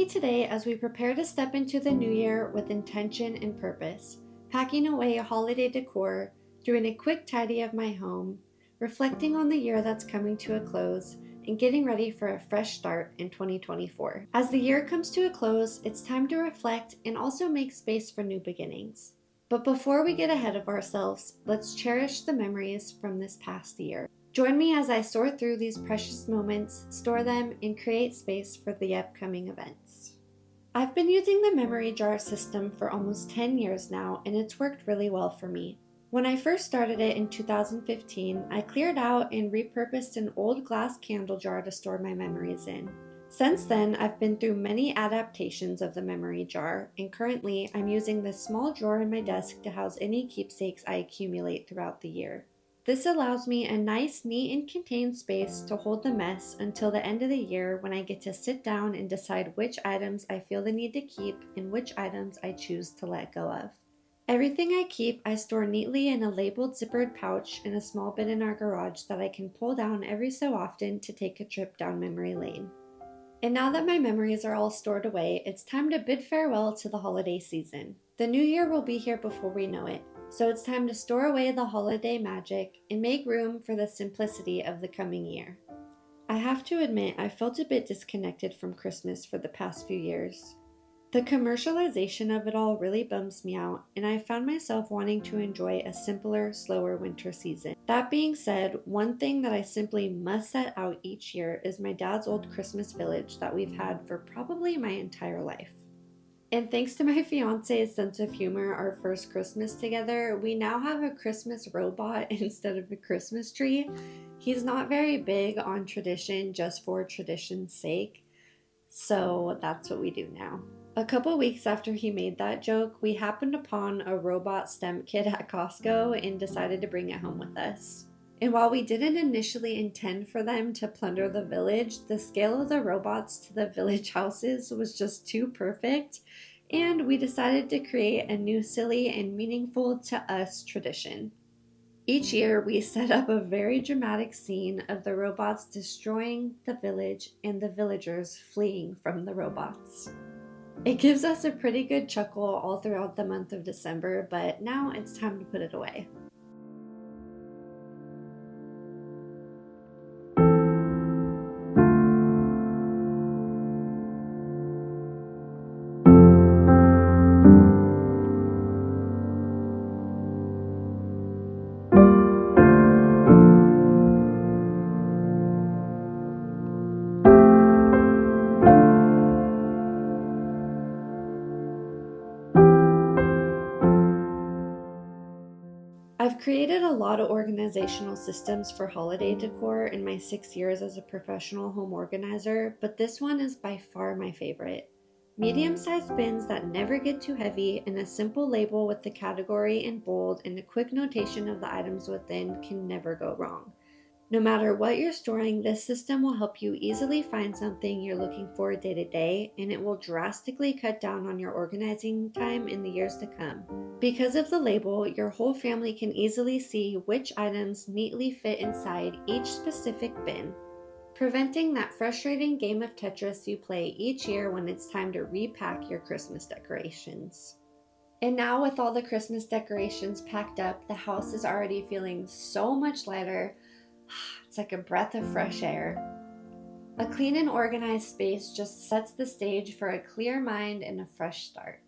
me today as we prepare to step into the new year with intention and purpose, packing away holiday decor, doing a quick tidy of my home, reflecting on the year that's coming to a close, and getting ready for a fresh start in 2024. As the year comes to a close, it's time to reflect and also make space for new beginnings. But before we get ahead of ourselves, let's cherish the memories from this past year. Join me as I sort through these precious moments, store them, and create space for the upcoming events. I've been using the memory jar system for almost 10 years now, and it's worked really well for me. When I first started it in 2015, I cleared out and repurposed an old glass candle jar to store my memories in. Since then, I've been through many adaptations of the memory jar, and currently I'm using this small drawer in my desk to house any keepsakes I accumulate throughout the year. This allows me a nice, neat, and contained space to hold the mess until the end of the year when I get to sit down and decide which items I feel the need to keep and which items I choose to let go of. Everything I keep, I store neatly in a labeled zippered pouch in a small bin in our garage that I can pull down every so often to take a trip down memory lane. And now that my memories are all stored away, it's time to bid farewell to the holiday season. The new year will be here before we know it, so it's time to store away the holiday magic and make room for the simplicity of the coming year. I have to admit, I felt a bit disconnected from Christmas for the past few years. The commercialization of it all really bums me out, and I found myself wanting to enjoy a simpler, slower winter season. That being said, one thing that I simply must set out each year is my dad's old Christmas village that we've had for probably my entire life. And thanks to my fiance's sense of humor, our first Christmas together, we now have a Christmas robot instead of a Christmas tree. He's not very big on tradition just for tradition's sake, so that's what we do now. A couple weeks after he made that joke, we happened upon a robot stemp kit at Costco and decided to bring it home with us. And while we didn't initially intend for them to plunder the village, the scale of the robots to the village houses was just too perfect, and we decided to create a new silly and meaningful to us tradition. Each year, we set up a very dramatic scene of the robots destroying the village and the villagers fleeing from the robots. It gives us a pretty good chuckle all throughout the month of December, but now it's time to put it away. I've created a lot of organizational systems for holiday decor in my 6 years as a professional home organizer, but this one is by far my favorite. Medium-sized bins that never get too heavy and a simple label with the category in bold and a quick notation of the items within can never go wrong. No matter what you're storing, this system will help you easily find something you're looking for day to day, and it will drastically cut down on your organizing time in the years to come. Because of the label, your whole family can easily see which items neatly fit inside each specific bin, preventing that frustrating game of Tetris you play each year when it's time to repack your Christmas decorations. And now with all the Christmas decorations packed up, the house is already feeling so much lighter. It's like a breath of fresh air. A clean and organized space just sets the stage for a clear mind and a fresh start.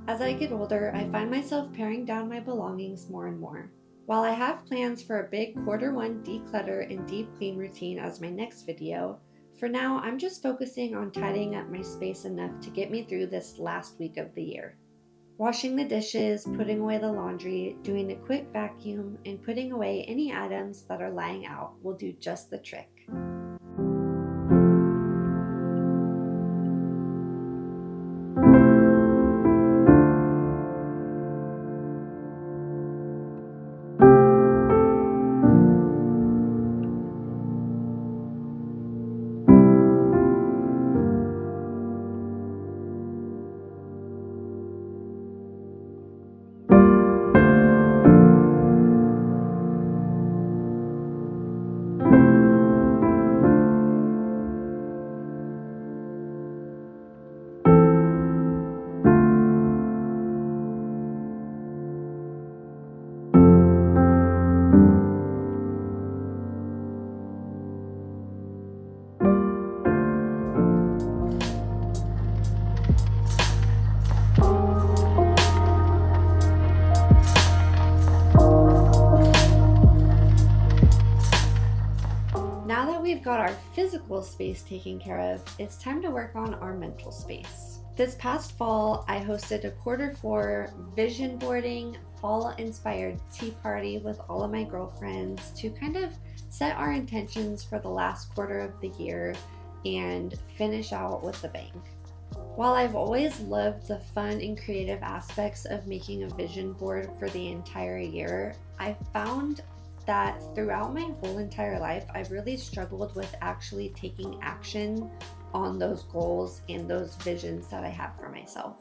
As I get older, I find myself paring down my belongings more and more. While I have plans for a big Q1 declutter and deep clean routine as my next video, for now I'm just focusing on tidying up my space enough to get me through this last week of the year. Washing the dishes, putting away the laundry, doing a quick vacuum, and putting away any items that are lying out will do just the trick. we've got our physical space taken care of, it's time to work on our mental space. This past fall, I hosted a Q4 vision boarding, fall-inspired tea party with all of my girlfriends to kind of set our intentions for the last quarter of the year and finish out with a bang. While I've always loved the fun and creative aspects of making a vision board for the entire year, I found that throughout my whole entire life, I've really struggled with actually taking action on those goals and those visions that I have for myself.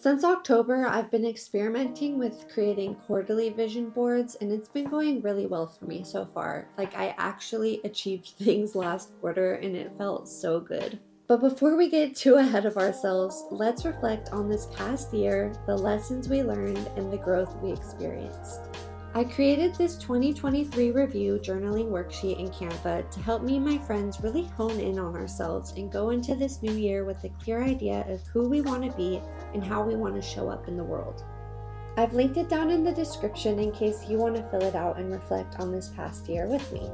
Since October, I've been experimenting with creating quarterly vision boards, and it's been going really well for me so far. Like, I actually achieved things last quarter, and it felt so good. But before we get too ahead of ourselves, let's reflect on this past year, the lessons we learned, and the growth we experienced. I created this 2023 review journaling worksheet in Canva to help me and my friends really hone in on ourselves and go into this new year with a clear idea of who we want to be and how we want to show up in the world. I've linked it down in the description in case you want to fill it out and reflect on this past year with me.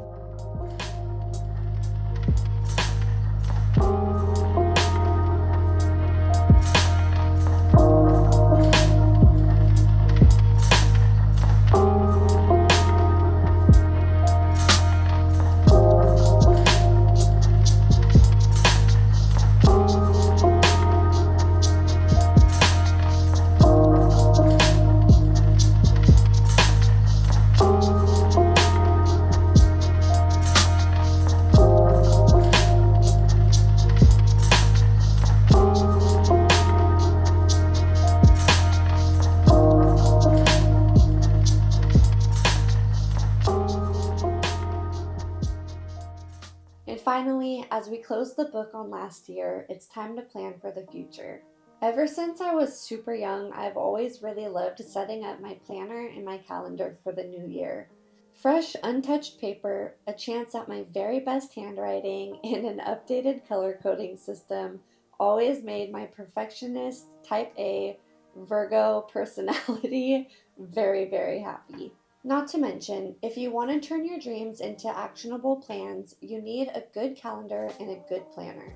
And finally, as we close the book on last year, it's time to plan for the future. Ever since I was super young, I've always really loved setting up my planner and my calendar for the new year. Fresh, untouched paper, a chance at my very best handwriting, and an updated color coding system always made my perfectionist, type A, Virgo personality very, very happy. Not to mention, if you want to turn your dreams into actionable plans, you need a good calendar and a good planner.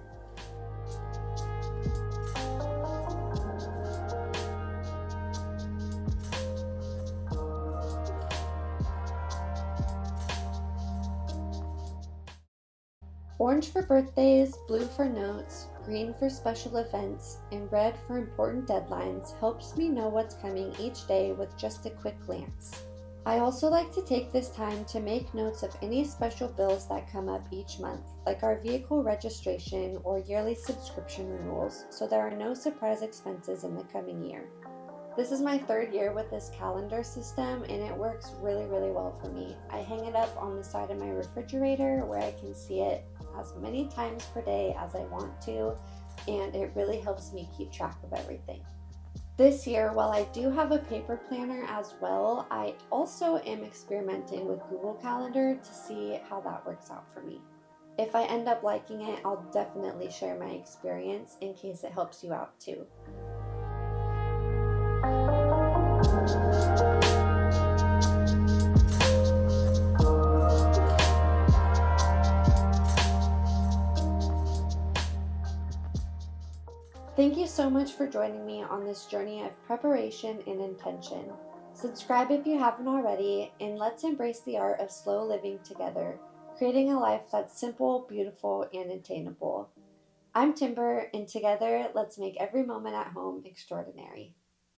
Orange for birthdays, blue for notes, green for special events, and red for important deadlines helps me know what's coming each day with just a quick glance. I also like to take this time to make notes of any special bills that come up each month, like our vehicle registration or yearly subscription renewals, so there are no surprise expenses in the coming year. This is my third year with this calendar system, and it works really, really well for me. I hang it up on the side of my refrigerator where I can see it as many times per day as I want to, and it really helps me keep track of everything. This year, while I do have a paper planner as well, I also am experimenting with Google Calendar to see how that works out for me. If I end up liking it, I'll definitely share my experience in case it helps you out too. Thank you so much for joining me on this journey of preparation and intention. Subscribe if you haven't already, and let's embrace the art of slow living together, creating a life that's simple, beautiful, and attainable. I'm Timber, and together, let's make every moment at home extraordinary.